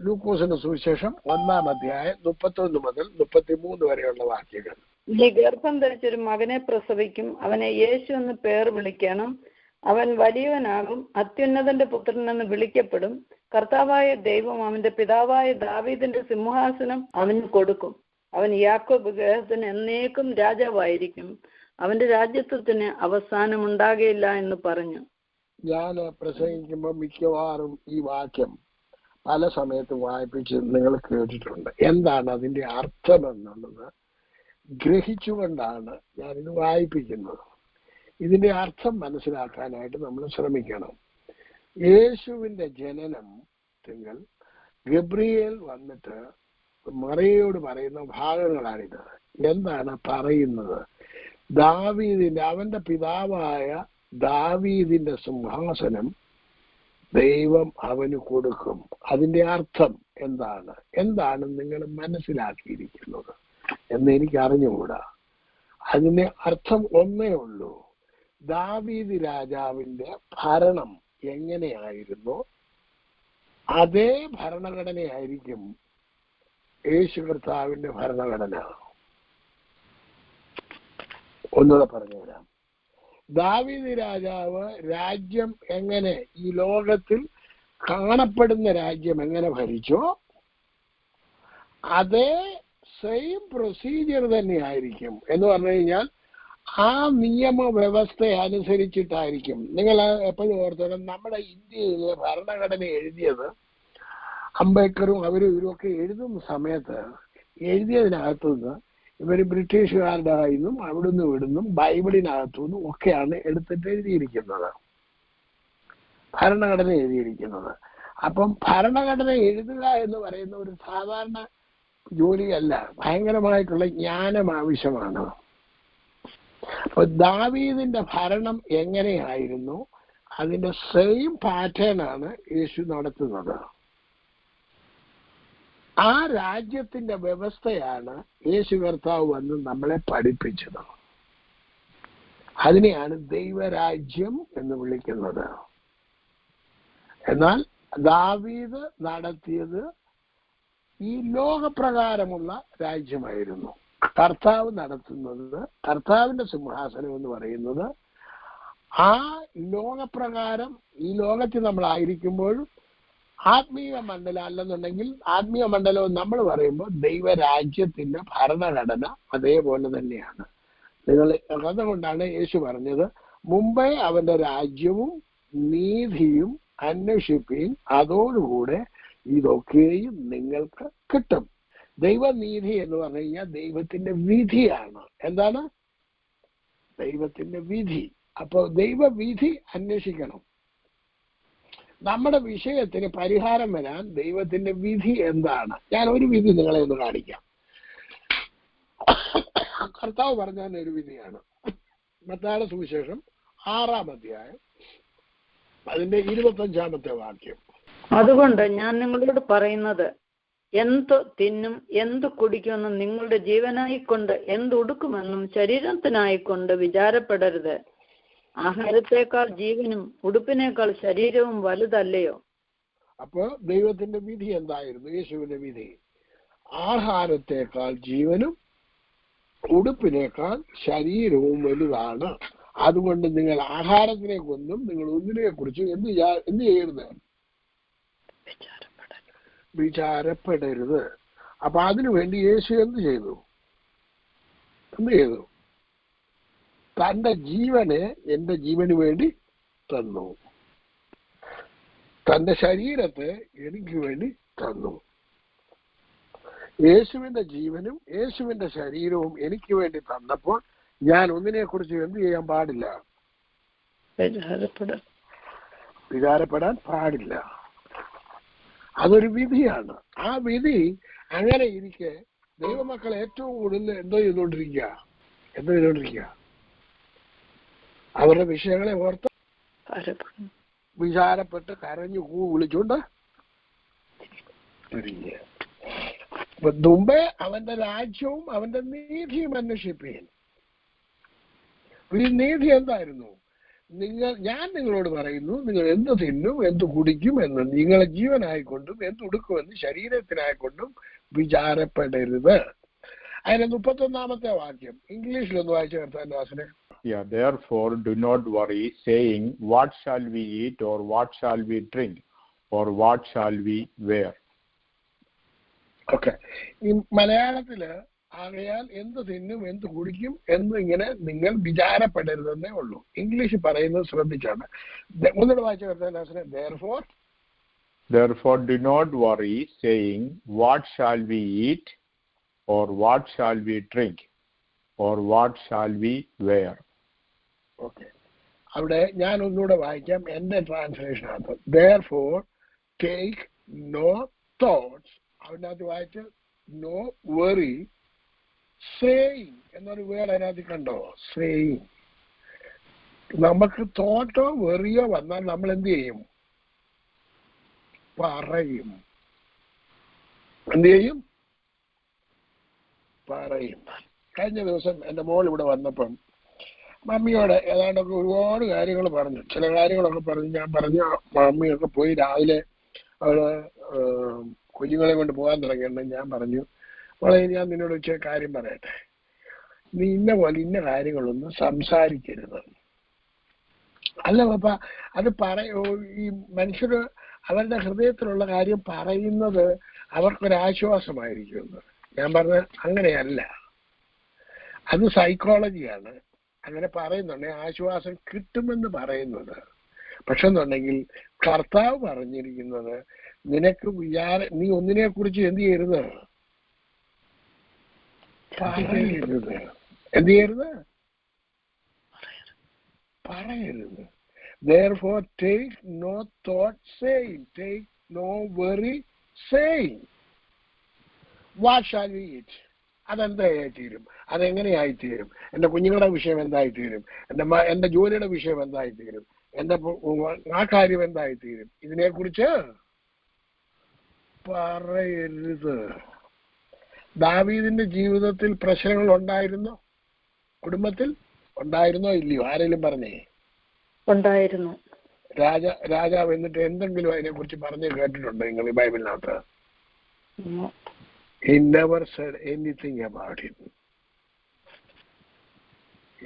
S2: ലൂക്കോസിന്റെ സുവിശേഷം 1-ാം അധ്യായം 31 മുതൽ 33 വരെയുള്ള വാക്യങ്ങൾ.
S3: നീ ഗർഭം ധരിച്ചൊരു മകനെ പ്രസവിക്കും, അവനെ യേശു എന്ന് പേർ വിളിക്കണം. അവൻ വലിയവനാകും, അത്യുന്നതന്റെ പുത്രൻ എന്ന് വിളിക്കപ്പെടും. കർത്താവായ ദൈവം അവന്റെ പിതാവായ ദാവീദിന്റെ സിംഹാസനം അവന് കൊടുക്കും. അവൻ യാക്കോബ് ഗൃഹത്തിന് എന്നേക്കും രാജാവായിരിക്കും. അവന്റെ രാജ്യത്വത്തിന് അവസാനമുണ്ടാകുകയില്ല എന്ന് പറഞ്ഞു.
S2: ഞാൻ പ്രസംഗിക്കുമ്പോൾ മിക്കവാറും ഈ വാക്യം പല സമയത്തും വായിപ്പിച്ച് നിങ്ങൾ കേട്ടിട്ടുണ്ട്. എന്താണ് അതിന്റെ അർത്ഥം എന്നുള്ളത് ഗ്രഹിച്ചുകൊണ്ടാണ് ഞാനിത് വായിപ്പിക്കുന്നത്. ഇതിന്റെ അർത്ഥം മനസ്സിലാക്കാനായിട്ട് നമ്മൾ ശ്രമിക്കണം. യേശുവിന്റെ ജനനം തിങ്കൾ ഗബ്രിയേൽ വന്നിട്ട് മറിയയോട് പറയുന്ന ഭാഗങ്ങളാണിത്. എന്താണ് പറയുന്നത്? അവന്റെ പിതാവായ ദാവീദിന്റെ സിംഹാസനം ദൈവം അവന് കൊടുക്കും. അതിന്റെ അർത്ഥം എന്താണ് നിങ്ങൾ മനസ്സിലാക്കിയിരിക്കുന്നത് എന്ന് എനിക്ക് അറിഞ്ഞുകൂടാ. അതിന്റെ അർത്ഥം ഒന്നേ ഉള്ളൂ. ദാവീദ് രാജാവിന്റെ ഭരണം എങ്ങനെയായിരുന്നു അതേ ഭരണഘടനയായിരിക്കും യേശു കർത്താവിന്റെ ഭരണഘടന. ഒന്നുകൂടെ പറഞ്ഞുതരാം. ദാവീദ് രാജാവ് രാജ്യം എങ്ങനെ, ഈ ലോകത്തിൽ കാണപ്പെടുന്ന രാജ്യം എങ്ങനെ ഭരിച്ചോ അതേ സെയിം പ്രൊസീജിയർ തന്നെയായിരിക്കും. എന്ന് പറഞ്ഞു കഴിഞ്ഞാൽ ആ നിയമവ്യവസ്ഥ അനുസരിച്ചിട്ടായിരിക്കും. നിങ്ങൾ എപ്പോഴും ഓർത്തോളം, നമ്മുടെ ഇന്ത്യയിലെ ഭരണഘടന എഴുതിയത് അംബേദ്കറും അവരും ഇവരുമൊക്കെ എഴുതുന്ന സമയത്ത് എഴുതിയതിനകത്തുനിന്ന് ഇവർ ബ്രിട്ടീഷുകാരുടെ കയ്യിൽ നിന്നും അവിടുന്ന് ഇവിടുന്നും ബൈബിളിനകത്തുനിന്നും ഒക്കെയാണ് എടുത്തിട്ട് എഴുതിയിരിക്കുന്നത്, ഭരണഘടന എഴുതിയിരിക്കുന്നത്. അപ്പം ഭരണഘടന എഴുതുക എന്ന് പറയുന്ന ഒരു സാധാരണ ജോലിയല്ല, ഭയങ്കരമായിട്ടുള്ള ജ്ഞാനം ആവശ്യമാണ്. അപ്പൊ ദാവീദിന്റെ ഭരണം എങ്ങനെയായിരുന്നു അതിന്റെ സെയിം പാറ്റേൺ ആണ് യേശു നടത്തുന്നത്. ആ രാജ്യത്തിന്റെ വ്യവസ്ഥയാണ് യേശു കർത്താവ് വന്ന് നമ്മളെ പഠിപ്പിച്ചത്. അതിനെയാണ് ദൈവരാജ്യം എന്ന് വിളിക്കുന്നത്. എന്നാൽ ദാവീദ് നടത്തിയത് ഈ ലോകപ്രകാരമുള്ള രാജ്യമായിരുന്നു. കർത്താവ് നടത്തുന്നത്, കർത്താവിന്റെ സിംഹാസനം എന്ന് പറയുന്നത് ആ ലോകപ്രകാരം, ഈ ലോകത്തിൽ നമ്മളായിരിക്കുമ്പോഴും ആത്മീയ മണ്ഡലം അല്ലെന്നുണ്ടെങ്കിൽ ആത്മീയ മണ്ഡലം നമ്മൾ പറയുമ്പോൾ ദൈവരാജ്യത്തിന്റെ ഭരണഘടന അതേപോലെ തന്നെയാണ്. അതുകൊണ്ടാണ് യേശു പറഞ്ഞത്, മുമ്പേ അവന്റെ രാജ്യവും നീതിയും അന്വേഷിപ്പീൻ, അതോടുകൂടെ ഇതൊക്കെയും നിങ്ങൾക്ക് കിട്ടും. ദൈവനീതി എന്ന് പറഞ്ഞു കഴിഞ്ഞാൽ ദൈവത്തിന്റെ വിധിയാണ്. എന്താണ്? ദൈവത്തിന്റെ വിധി. അപ്പൊ ദൈവവിധി അന്വേഷിക്കണം. നമ്മുടെ വിഷയത്തിന് പരിഹാരം വരാൻ ദൈവത്തിന്റെ വിധി എന്താണ്? ഞാൻ ഒരു വിധി നിങ്ങളെ ഒന്ന് കാണിക്കാം. കർത്താവ് പറഞ്ഞ ഒരു വിധിയാണ്. മത്തായിയുടെ സുവിശേഷം 6-ാം അധ്യായം അതിന്റെ 25-ാമത്തെ വാക്യം.
S3: അതുകൊണ്ട് ഞാൻ നിങ്ങളോട് പറയുന്നത്, എന്ത് തിന്നും എന്ത് കുടിക്കുമെന്നും നിങ്ങളുടെ ജീവനായിക്കൊണ്ട് എന്തുടുക്കുമെന്നും ശരീരത്തിനായിക്കൊണ്ട് വിചാരപ്പെടരുത്. ആഹാരത്തെക്കാൾ ജീവനും ഉടുപ്പിനേക്കാൾ ശരീരവും വലുതല്ലയോ?
S2: അപ്പൊ ദൈവത്തിന്റെ വിധി എന്തായിരുന്നു? യേശുവിന്റെ വിധി ആഹാരത്തെക്കാൾ ജീവനും ഉടുപ്പിനേക്കാൾ ശരീരവും വലുതാണ്. അതുകൊണ്ട് നിങ്ങൾ ആഹാരത്തിനെ കൊണ്ടും നിങ്ങൾ ഒന്നിനെ കുറിച്ചും എന്ത് ചെയ്യരുത്? വിചാരപ്പെടരുത്. അപ്പൊ അതിനുവേണ്ടി യേശു എന്ത് ചെയ്തു? എന്ത് ചെയ്തു? തന്റെ ജീവനെ എന്റെ ജീവന് വേണ്ടി തന്നു. തന്റെ ശരീരത്തെ എനിക്ക് വേണ്ടി തന്നു. യേശുവിന്റെ ജീവനും യേശുവിന്റെ ശരീരവും എനിക്ക് വേണ്ടി തന്നപ്പോൾ ഞാൻ ഒന്നിനെ കുറിച്ച് എന്ത് ചെയ്യാൻ പാടില്ല? വിചാരപ്പെടാൻ പാടില്ല. അതൊരു വിധിയാണ്. ആ വിധി അങ്ങനെ ഇരിക്കെ ദൈവമക്കൾ ഏറ്റവും കൂടുതൽ എന്തോ ചെയ്തുകൊണ്ടിരിക്കുക? അവരുടെ വിഷയങ്ങളെ ഓർത്ത് വിചാരപ്പെട്ട് കരഞ്ഞു വിളിച്ചുകൊണ്ട് മുമ്പേ അവന്റെ രാജ്യവും അവന്റെ നീതിയും അന്വേഷിപ്പീൻ. ഈ നീതി എന്തായിരുന്നു? ഞാൻ നിങ്ങളോട് പറയുന്നു, നിങ്ങൾ എന്ത് തിന്നും എന്ത് കുടിക്കും എന്ന് നിങ്ങളെ ജീവനായിക്കൊണ്ടും എന്ത് ഉടുക്കുമെന്ന് ശരീരത്തിനായിക്കൊണ്ടും വിചാരപ്പെടരുത്. അതിന്റെ 31-ാമത്തെ വാക്യം ഇംഗ്ലീഷിലൊന്ന് വായിച്ചു കർത്താവിന്റെ വാസനെ.
S1: Yeah, therefore do not worry, saying, what shall we eat, or what shall we drink, or what shall we wear?
S2: Okay. ഈ മലയാളത്തില് ആകയാൽ എന്ത് തിന്നും എന്ത് കുടിക്കും എന്ന് ഇങ്ങനെ നിങ്ങൾ വിചാരപ്പെടരുതെന്നേ ഉള്ളൂ. ഇംഗ്ലീഷ് പറയുന്നത് ശ്രദ്ധിച്ചാണ്. ഒന്നുകൂടെ വായിച്ചു കർത്താവിന്റെ വാസനെ.
S1: Therefore do not worry, saying, what shall we eat, or what shall we drink, or what shall we wear?
S2: Okay, അവിടെ ഞാൻ ഒന്നുകൂടെ വായിക്കാം എന്റെ ട്രാൻസ്ലേഷനകത്ത്. Therefore take no thoughts. അതിനകത്ത് വായിച്ച് no worry, saying എന്നൊരു വേർഡ് അതിനകത്ത് കണ്ടോ? saying. നമുക്ക് തോട്ടോ വെറിയോ വന്നാൽ നമ്മൾ എന്ത് ചെയ്യും? പറയും. എന്ത് ചെയ്യും? പറയും. കഴിഞ്ഞ ദിവസം എൻ്റെ മോൾ ഇവിടെ വന്നപ്പം മമ്മിയോട് ഏതാണ്ടൊക്കെ ഒരുപാട് കാര്യങ്ങൾ പറഞ്ഞു. ചില കാര്യങ്ങളൊക്കെ പറഞ്ഞു. ഞാൻ പറഞ്ഞു മമ്മിയൊക്കെ പോയി രാവിലെ അവള് കുഞ്ഞുങ്ങളെ കൊണ്ട് പോകാൻ തുടങ്ങിയിട്ട് ഞാൻ പറഞ്ഞു, വളരെ ഞാൻ നിന്നോട് വെച്ച കാര്യം പറയട്ടെ, നീ ഇന്ന പോലെ ഇന്ന കാര്യങ്ങളൊന്നും സംസാരിക്കരുത്. അല്ല പാപ്പ, അത് ഈ മനുഷ്യർ അവരുടെ ഹൃദയത്തിലുള്ള കാര്യം പറയുന്നത് അവർക്കൊരാശ്വാസമായിരിക്കുമെന്ന്. ഞാൻ പറഞ്ഞ അങ്ങനെയല്ല, അത് സൈക്കോളജിയാണ്. അങ്ങനെ പറയുന്നുണ്ടെങ്കിൽ ആശ്വാസം കിട്ടുമെന്ന് പറയുന്നത്. പക്ഷെ എന്നുണ്ടെങ്കിൽ കർത്താവ് പറഞ്ഞിരിക്കുന്നത് നിനക്ക് നീ ഒന്നിനെ കുറിച്ച് എന്ത് ചെയ്യരുത്? പറയരുത്. എന്ത് ചെയ്യരുത്? പറയരുത്. Therefore take no thought saying, take no worry saying, what shall we eat? അതെന്തായിത്തീരും? അതെങ്ങനെയായിത്തീരും? എൻ്റെ കുഞ്ഞുങ്ങളുടെ വിഷയം എന്തായിത്തീരും? എൻ്റെ ജോലിയുടെ വിഷയം എന്തായിത്തീരും? എൻ്റെ ആ കാര്യം എന്തായിത്തീരും? ഇതിനെക്കുറിച്ച് പറയരുത്. ദാവീദിന്റെ ജീവിതത്തിൽ പ്രശ്നങ്ങൾ ഉണ്ടായിരുന്നോ? കുടുംബത്തിൽ ഉണ്ടായിരുന്നോ ഇല്ലയോ? ആരെങ്കിലും പറഞ്ഞേ?
S3: ഉണ്ടായിരുന്നു.
S2: രാജാവ് എന്നിട്ട് എന്തെങ്കിലും അതിനെക്കുറിച്ച് പറഞ്ഞു കേട്ടിട്ടുണ്ടോ നിങ്ങൾ ഈ ബൈബിളിനകത്ത്? He never said anything about him.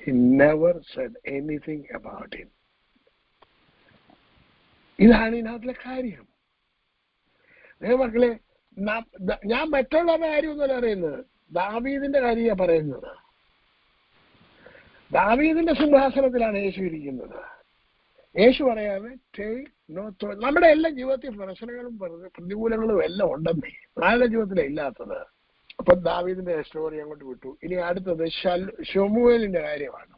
S2: He never said anything about him. ഇതാണ് ഇതിനകത്തിലെ കാര്യം. മക്കളെ, ഞാൻ മറ്റുള്ളവരുടെ കാര്യമൊന്നുമല്ല അറിയുന്നത്, ദാവീദിന്റെ കാര്യമാണ് പറയുന്നത്. ദാവീദിന്റെ സിംഹാസനത്തിലാണ് യേശു ഇരിക്കുന്നത്. യേശു പറയാതെ നമ്മുടെ എല്ലാ ജീവിതത്തിൽ പ്രശ്നങ്ങളും പ്രതികൂലങ്ങളും എല്ലാം ഉണ്ടെന്നേ, ആരുടെ ജീവിതത്തിലാണ് ഇല്ലാത്തത്. അപ്പൊ ദാവീദിന്റെ സ്റ്റോറി അങ്ങോട്ട് വിട്ടു. ഇനി അടുത്തത് ശമൂവേലിന്റെ കാര്യമാണ്.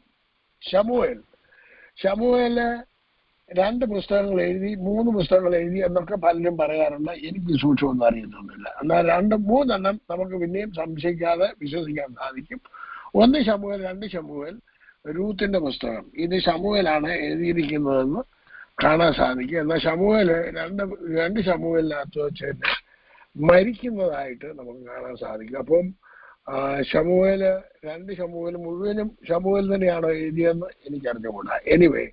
S2: ശമൂവേല് 2 പുസ്തകങ്ങൾ എഴുതി 3 പുസ്തകങ്ങൾ എഴുതി എന്നൊക്കെ പലരും പറയാറുണ്ട്. എനിക്ക് സൂക്ഷ്മമൊന്നും അറിയുന്നൊന്നുമില്ല. എന്നാൽ 2-3 എണ്ണം നമുക്ക് പിന്നെയും സംശയിക്കാതെ വിശ്വസിക്കാൻ സാധിക്കും. 1 ശമൂവേൽ, 2 ശമൂവേൽ, രൂത്തിന്റെ പുസ്തകം. ഇത് ശമൂവേലാണ് എഴുതിയിരിക്കുന്നതെന്ന് കാണാൻ സാധിക്കും. എന്നാൽ ശമൂവേല് 2 ശമൂവേലിനകത്ത് വെച്ച് തന്നെ മരിക്കുന്നതായിട്ട് നമുക്ക് കാണാൻ സാധിക്കും. അപ്പം ശമൂവേല് 2 ശമൂവേൽ മുഴുവനും ശമൂവേൽ തന്നെയാണോ എഴുതിയെന്ന് എനിക്കറിഞ്ഞുകൂടാ. എനിവേ,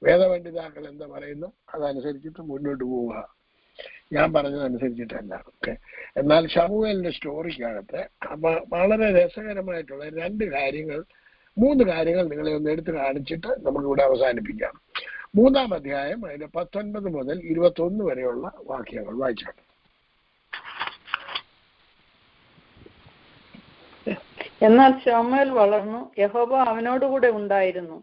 S2: വേദപണ്ഡിതാക്കൾ എന്താ പറയുന്നു അതനുസരിച്ചിട്ട് മുന്നോട്ട് പോവുക. ഞാൻ പറഞ്ഞതനുസരിച്ചിട്ടല്ല. ഓക്കെ. എന്നാൽ ശമൂവേലിന്റെ സ്റ്റോറിക്കകത്ത് വളരെ രസകരമായിട്ടുള്ള 3 കാര്യങ്ങൾ നിങ്ങളെ ഒന്ന് എടുത്ത് കാണിച്ചിട്ട് നമുക്കിവിടെ അവസാനിപ്പിക്കാം. 3-ാം അധ്യായം അതിന്റെ 19 മുതൽ 21 വരെയുള്ള വാക്യങ്ങൾ വായിച്ചാണ്.
S3: എന്നാൽ ശമൂവേൽ വളർന്നു, യഹോവ അവനോടുകൂടെ ഉണ്ടായിരുന്നു,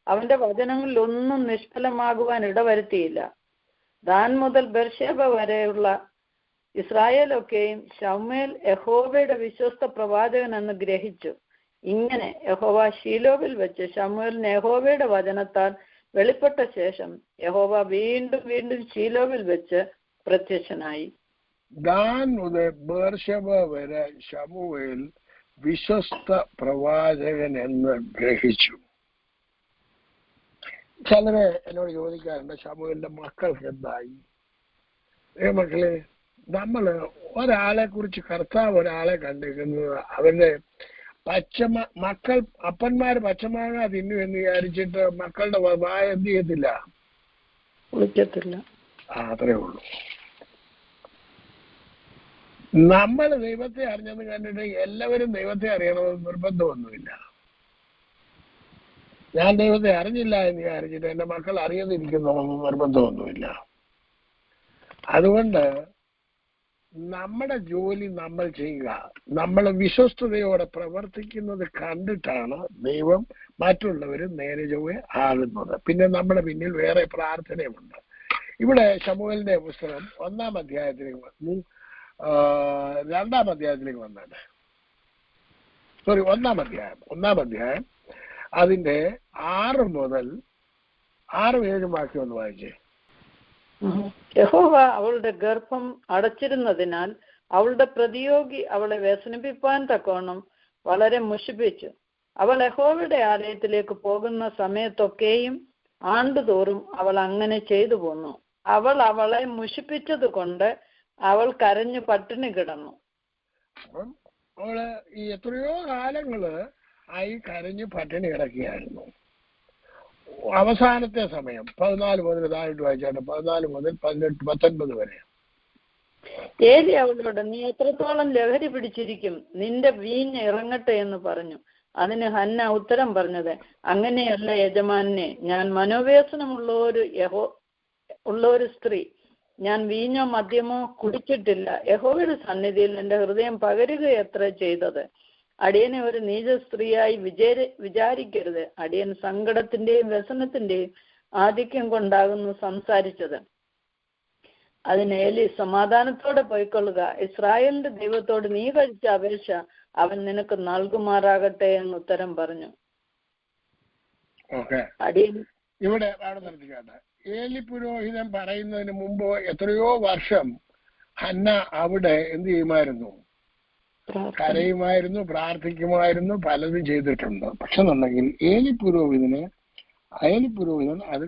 S3: അവന്റെ വചനങ്ങളിൽ ഒന്നും നിഷ്ഫലമാകുവാൻ ഇടവരുത്തിയില്ല. ദാൻ മുതൽ ബെർശേബ വരെയുള്ള ഇസ്രായേലൊക്കെയും ശമൂവേൽ യഹോവയുടെ വിശ്വസ്ത പ്രവാചകൻ എന്ന് ഗ്രഹിച്ചു. ഇങ്ങനെ യഹോവ ശീലോവിൽ വെച്ച് ശമൂവേലിന് യഹോവയുടെ വചനത്താൽ വെളിപ്പെട്ട ശേഷം യഹോവ വീണ്ടും വീണ്ടും ശീലോവിൽ വെച്ച് പ്രത്യക്ഷനായി.
S2: ദാൻ മുതൽ ബേർശേബ വരെ ശമൂവേൽ വിശ്വസ്ത പ്രവാചകൻ എന്ന് ഗ്രഹിച്ചു. ചിലര് എന്നോട് ചോദിക്കാറുണ്ട്, ശമൂവേലിന്റെ മക്കൾക്ക് എന്തായി? മക്കളെ, നമ്മള് ഒരാളെ കുറിച്ച് കർത്താവ് ഒരാളെ കണ്ടിരിക്കുന്നത് അവരുടെ മക്കൾ അപ്പന്മാര് പച്ചമാങ്ങ തിന്നു എന്ന് വിചാരിച്ചിട്ട് മക്കളുടെ വായ എന്ത് ചെയ്യത്തില്ല,
S3: വിളിക്കത്തില്ല.
S2: അത്രേ ഉള്ളൂ. നമ്മൾ ദൈവത്തെ അറിഞ്ഞെന്ന് കണ്ടിട്ട് എല്ലാവരും ദൈവത്തെ അറിയണമെന്ന് നിർബന്ധമൊന്നുമില്ല. ഞാൻ ദൈവത്തെ അറിഞ്ഞില്ല എന്ന് വിചാരിച്ചിട്ട് എന്റെ മക്കൾ അറിയാതിരിക്കണമെന്ന് നിർബന്ധമൊന്നുമില്ല. അതുകൊണ്ട് നമ്മുടെ ജോലി നമ്മൾ ചെയ്യുക. നമ്മൾ വിശ്വസ്തയോടെ പ്രവർത്തിക്കുന്നത് കണ്ടിട്ടാണ് ദൈവം മറ്റുള്ളവർ നേരെ ചൊവ്വേ ആകുന്നത്. പിന്നെ നമ്മുടെ പിന്നിൽ വേറെ പ്രാർത്ഥനയുമുണ്ട്. ഇവിടെ ശമൂവേലിന്റെ പുസ്തകം 1-ാം അധ്യായത്തിലേക്ക് 2-ാം അധ്യായത്തിലേക്ക് വന്നാണ്. സോറി, 1-ാം അധ്യായം അതിന്റെ 6 മുതൽ 6-7 വാക്യം ഒന്ന് വായിച്ചേ.
S3: യഹോവ അവളുടെ ഗർഭം അടച്ചിരുന്നതിനാൽ അവളുടെ പ്രതിയോഗി അവളെ വ്യസനിപ്പിപ്പാൻ തക്കോണം വളരെ മുഷിപ്പിച്ചു. അവൾ യഹോവയുടെ ആലയത്തിലേക്ക് പോകുന്ന സമയത്തൊക്കെയും ആണ്ടുതോറും അവൾ അങ്ങനെ ചെയ്തു പോന്നു. അവൾ അവളെ മുഷിപ്പിച്ചത് കൊണ്ട് അവൾ കരഞ്ഞു പട്ടിണി കിടന്നു.
S2: അപ്പം അവള് ഈ എത്രയോ കാലങ്ങള് ആയി കരഞ്ഞു പട്ടിണി കിടക്കുകയായിരുന്നു. അവസാനത്തെ സമയം 14 മുതൽ താഴോട്ട് വായിച്ചാണ്, 14 മുതൽ 18-19 വരെ.
S3: ഏലി അവളോട്, നീ എത്രത്തോളം ലഹരി പിടിച്ചിരിക്കും, നിന്റെ വീഞ്ഞ് ഇറങ്ങട്ടെ എന്ന് പറഞ്ഞു. അതിന് ഹന്ന ഉത്തരം പറഞ്ഞത്, അങ്ങനെയല്ല യജമാനെ, ഞാൻ മനോവ്യസനമുള്ള ഒരു സ്ത്രീ, ഞാൻ വീഞ്ഞോ മദ്യമോ കുടിച്ചിട്ടില്ല. യഹോവയുടെ സന്നിധിയിൽ എന്റെ ഹൃദയം പകരുകയത്ര ചെയ്തത്. അടിയനെ ഒരു നീച സ്ത്രീയായി വിചാരിക്കരുത്. അടിയൻ സങ്കടത്തിന്റെയും വ്യസനത്തിന്റെയും ആധിക്യം കൊണ്ടാകുന്നു സംസാരിച്ചത്. അതിന് ഏലി, സമാധാനത്തോടെ പോയിക്കൊള്ളുക, ഇസ്രായേലിന്റെ ദൈവത്തോട് നീ കഴിച്ച അപേക്ഷ അവൻ നിനക്ക് നൽകുമാറാകട്ടെ എന്ന് ഉത്തരം പറഞ്ഞു.
S2: ഇവിടെ ഏലി പുരോഹിതൻ പറയുന്നതിന് മുമ്പ് എത്രയോ വർഷം ഹന്ന അവിടെ എന്ത് ചെയ്യുമായിരുന്നു? കരയുമായിരുന്നു, പ്രാർത്ഥിക്കുമായിരുന്നു, പലതും ചെയ്തിട്ടുണ്ട്. പക്ഷെ എന്നുണ്ടെങ്കിൽ ഏലി പുരോഹിതൻ അത്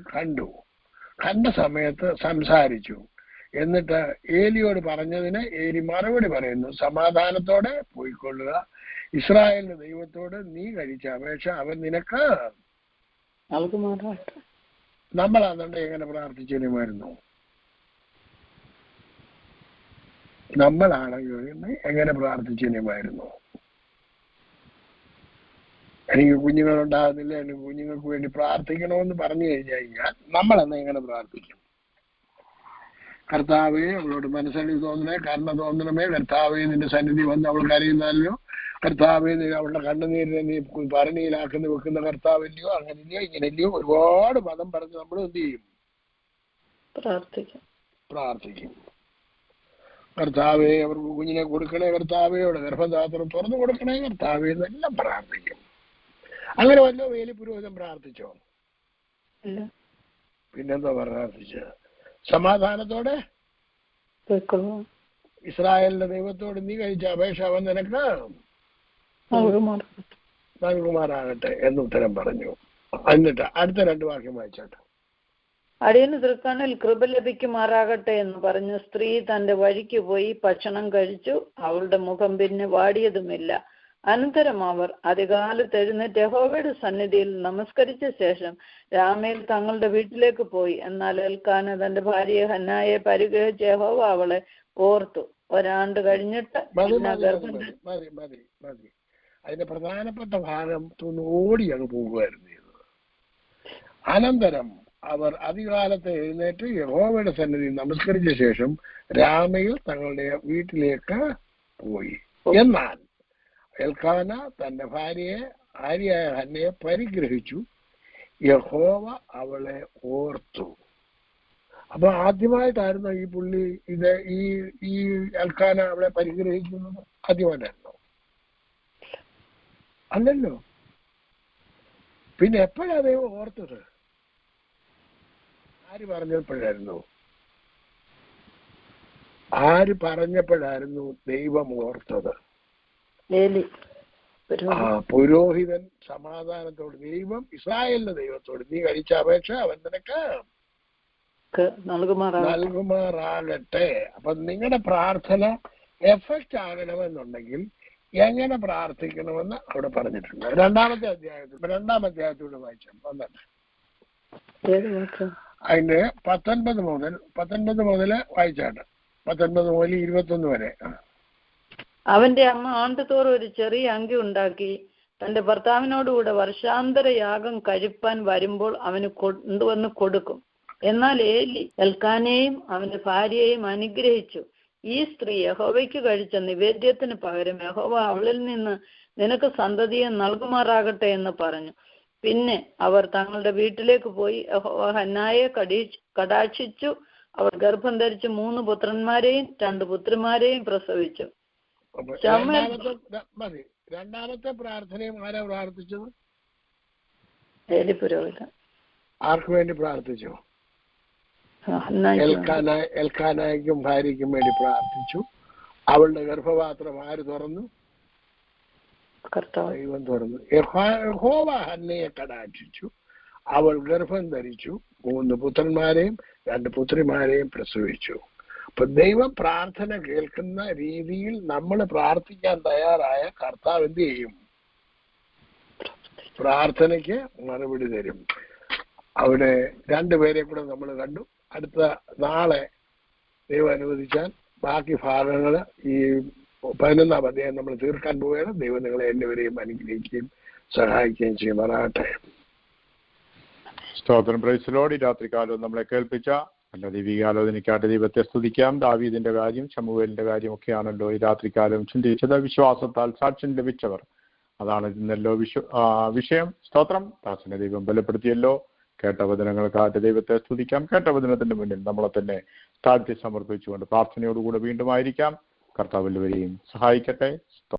S2: കണ്ട സമയത്ത് സംസാരിച്ചു. എന്നിട്ട് ഏലിയോട് പറഞ്ഞതിന് ഏലി മറുപടി പറയുന്നു, സമാധാനത്തോടെ പോയിക്കൊള്ളുക, ഇസ്രായേലിന്റെ ദൈവത്തോട് നീ കഴിച്ച അപേക്ഷ അവൻ നിനക്ക്
S3: നൽകുമാറാകട്ടെ.
S2: നമ്മളാന്നുണ്ടെ എങ്ങനെ പ്രാർത്ഥിച്ചിരുമായിരുന്നു? നമ്മളാണെങ്കിൽ എങ്ങനെ പ്രാർത്ഥിച്ചിരുമായിരുന്നു? എനിക്ക് കുഞ്ഞുങ്ങളുണ്ടാകുന്നില്ല, എനിക്ക് കുഞ്ഞുങ്ങൾക്ക് വേണ്ടി പ്രാർത്ഥിക്കണമെന്ന് പറഞ്ഞു കഴിഞ്ഞാൽ നമ്മളെന്ന് എങ്ങനെ പ്രാർത്ഥിക്കും? കർത്താവേ, അവളോട് മനസ്സടി തോന്നണേ, കരുണ തോന്നണമേ, കർത്താവേ നിന്റെ സന്നിധി വന്ന് അവൾ കരയുന്നല്ലോ, കർത്താവേ അവളുടെ കണ്ണുനീരിനെ നീ ഭരണിയിലാക്കുന്ന വെക്കുന്ന കർത്താവില്ലയോ, അങ്ങനെയല്ലയോ ഇങ്ങനെയല്ലയോ ഒരുപാട് പദം പറഞ്ഞ് നമ്മൾ എന്ത് ചെയ്യും? പ്രാർത്ഥിക്കും. കർത്താവേ അവർക്ക് കുഞ്ഞിനെ കൊടുക്കണേ, കർത്താവേ അവരുടെ ഗർഭധാത്രം തുറന്നു കൊടുക്കണേ, കർത്താവേ എന്നെല്ലാം പ്രാർത്ഥിക്കും. അങ്ങനെ വല്ലോ ഏലി പുരോഹിതൻ പ്രാർത്ഥിച്ചോ? പിന്നെന്താ പ്രാർത്ഥിച്ച? സമാധാനത്തോടെ ഇസ്രായേലിന്റെ ദൈവത്തോട് നീ കഴിച്ച അപേക്ഷ അവൻ നിനക്ക് നൽകുമാറാകട്ടെ എന്ന് ഉത്തരം പറഞ്ഞു. എന്നിട്ട് അടുത്ത 2 വാക്യം വായിച്ചാട്ടെ.
S3: അടിയന് തൃക്കണ്ണിൽ കൃപ ലഭിക്കുമാറാകട്ടെ എന്ന് പറഞ്ഞു സ്ത്രീ തന്റെ വഴിക്ക് പോയി ഭക്ഷണം കഴിച്ചു. അവളുടെ മുഖം പിന്നെ വാടിയതുമില്ല. അനന്തരം അവർ അതികാലത്ത് എഴുന്നേറ്റ് യഹോവയുടെ സന്നിധിയിൽ നമസ്കരിച്ച ശേഷം രാമയിൽ തങ്ങളുടെ വീട്ടിലേക്ക് പോയി. എന്നാൽ എൽക്കാന തന്റെ ഭാര്യയെ ഹന്നായെ പരിഗ്രഹിച്ച യഹോവ അവളെ ഓർത്തു. 1 ആണ്ട് കഴിഞ്ഞിട്ട്
S2: അതിന്റെ പ്രധാനപ്പെട്ട ഭാഗം ഓടി അങ്ങ് പോകുമായിരുന്നു. അനന്തരം അവർ അതികാലത്ത് എഴുന്നേറ്റ് യഹോവയുടെ സന്നിധി നമസ്കരിച്ച ശേഷം രാമയിൽ തങ്ങളുടെ വീട്ടിലേക്ക് പോയി. എന്നാൽ എൽക്കാന തന്റെ ഭാര്യയായ ഹന്നയെ പരിഗ്രഹിച്ചു, യഹോവ അവളെ ഓർത്തു. അപ്പൊ ആദ്യമായിട്ടായിരുന്നു ഈ പുള്ളി ഈ എൽക്കാന അവളെ പരിഗ്രഹിക്കുന്നത്? ആദ്യമായിട്ടായിരുന്നോ? അല്ലല്ലോ. പിന്നെ എപ്പോഴാ ദൈവം ഓർത്തത്? ആര് പറഞ്ഞപ്പോഴായിരുന്നു ദൈവം ഓർത്തത്? പുരോഹിതൻ സമാധാനത്തോട്, ദൈവം ഇസ്രായേലിന്റെ ദൈവത്തോട്, നീ കഴിച്ച അപേക്ഷ അവൻ നിനക്ക് നൽകുമാറാകട്ടെ. അപ്പൊ നിങ്ങളുടെ പ്രാർത്ഥന എഫക്റ്റ് ആകണമെന്നുണ്ടെങ്കിൽ എങ്ങനെ പ്രാർത്ഥിക്കണമെന്ന് അവിടെ പറഞ്ഞിട്ടുണ്ട്. രണ്ടാമത്തെ അധ്യായത്തിലൂടെ വായിച്ചാൽ വന്നിട്ട് അതിന് 19 മുതൽ വായിച്ചാട്ട് 19 മുതൽ 21 വരെ.
S3: അവന്റെ അമ്മ ആണ്ടുതോറും ഒരു ചെറിയ അങ്കി ഉണ്ടാക്കി തന്റെ ഭർത്താവിനോടുകൂടെ വർഷാന്തര യാഗം കഴിപ്പാൻ വരുമ്പോൾ അവന് കൊണ്ടുവന്ന് കൊടുക്കും. എന്നാൽ ഏലി എൽക്കാനെയും അവന്റെ ഭാര്യയെയും അനുഗ്രഹിച്ചു, ഈ സ്ത്രീ യഹോവയ്ക്ക് കഴിച്ച നിവേദ്യത്തിന് പകരം യഹോവ അവളിൽ നിന്ന് നിനക്ക് സന്തതിയെ നൽകുമാറാകട്ടെ എന്ന് പറഞ്ഞു. പിന്നെ അവർ തങ്ങളുടെ വീട്ടിലേക്ക് പോയി. യഹോവ ഹന്നായെ കടാക്ഷിച്ചു. അവർ ഗർഭം ധരിച്ച് 3 പുത്രന്മാരെയും 2 പുത്രിമാരെയും പ്രസവിച്ചു.
S2: രണ്ടാമത്തെ പ്രാർത്ഥനയും ആരാ പ്രാർത്ഥിച്ചത്?
S3: ഏലി പുരോഹിതൻ.
S2: ആർക്ക് വേണ്ടി പ്രാർത്ഥിച്ചു? എൽക്കാനായ്ക്കും ഭാര്യയ്ക്കും വേണ്ടി പ്രാർത്ഥിച്ചു. അവളുടെ ഗർഭപാത്രം ആര് തുറന്നു? ദൈവം തുറന്നു. യഹോവ ഹന്നയെ കടാക്ഷിച്ചു. അവൾ ഗർഭം ധരിച്ചു, 3 പുത്രന്മാരെയും 2 പുത്രിമാരെയും പ്രസവിച്ചു. അപ്പൊ ദൈവം പ്രാർത്ഥന കേൾക്കുന്ന രീതിയിൽ നമ്മൾ പ്രാർത്ഥിക്കാൻ തയ്യാറായ കർത്താവ് എന്ത് ചെയ്യും? പ്രാർത്ഥനയ്ക്ക് മറുപടി തരും. അവിടെ 2 പേരെ കൂടെ നമ്മൾ കണ്ടു. അടുത്ത നാളെ ദൈവം അനുവദിച്ചാൽ ബാക്കി ഭാഗങ്ങൾ ഈ 11-ാം അധ്യായം നമ്മൾ തീർക്കാൻ പോവുകയാണ്. ദൈവം നിങ്ങളെ എല്ലാവരെയും അനുഗ്രഹിക്കുകയും സഹായിക്കുകയും ചെയ്യുമാറാകട്ടെ.
S1: സ്തോത്രം. Praise Lord. ഈ രാത്രികാലം നമ്മളെ കേൾപ്പിച്ച നല്ല ദൈവികാലോചനയ്ക്കായിട്ട് ദൈവത്തെ സ്തുതിക്കാം. ദാവീദിന്റെ കാര്യം, ശമൂവേലിന്റെ കാര്യം ഒക്കെയാണല്ലോ ഈ രാത്രികാലം ചിന്തിച്ചത്. വിശ്വാസത്താൽ സാക്ഷ്യം ലഭിച്ചവർ, അതാണ് ഇന്നല്ലോ വിഷയം. സ്തോത്രം. ദാസനെ ദൈവം ബലപ്പെടുത്തിയല്ലോ. കേട്ട വചനങ്ങൾക്കായിട്ട് ദൈവത്തെ സ്തുതിക്കാം. കേട്ട വചനത്തിന്റെ മുന്നിൽ നമ്മളെ തന്നെ താഴ്ത്തി സമർപ്പിച്ചുകൊണ്ട് പ്രാർത്ഥനയോടുകൂടെ വീണ്ടും ആയിരിക്കാം. കർത്താവ് എല്ലാവരെയും സഹായിക്കട്ടെ.